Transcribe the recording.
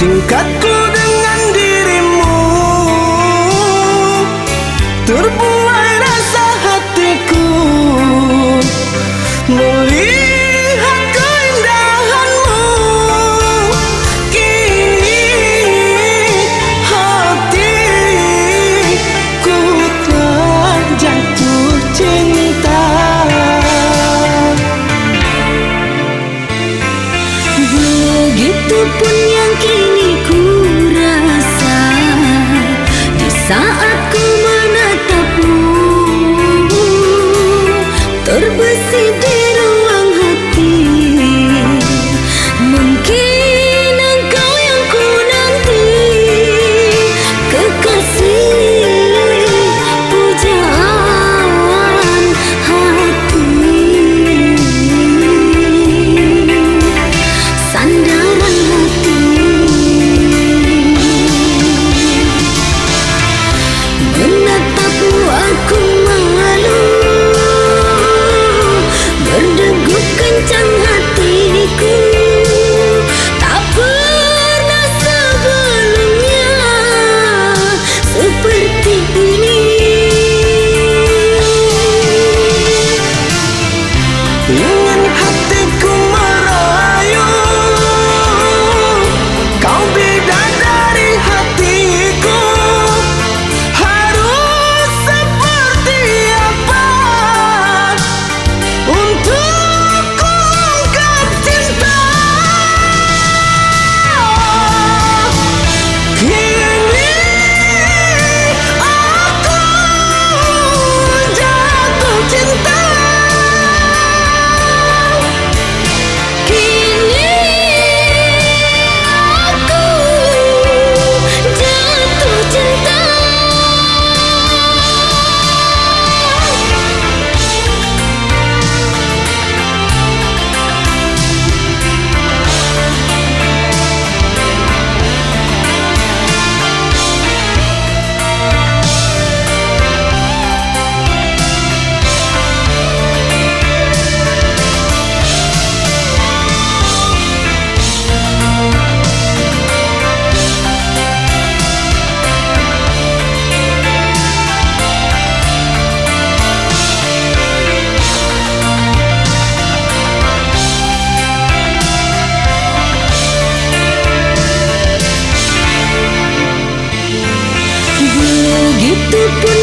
Singkatku dengan dirimu, terbuai rasa hatiku melihat keindahanmu. Kini hatiku telah jatuh cinta. Begitupun yang kini ku rasa di saat ku menatapmu, terbesit di ruang hati. Mungkin engkau yang ku nanti, kekasih pujaan hati, sandaran hati. Menatapmu aku malu, berdegup kencang hatiku. Tak pernah sebelumnya seperti ini. Ingin hatiku merayu, kau bidadari hatiku. Harus seperti apa untuk ku ungkap cinta? Kini aku jatuh cinta. Kini aku jatuh cinta. Begitupun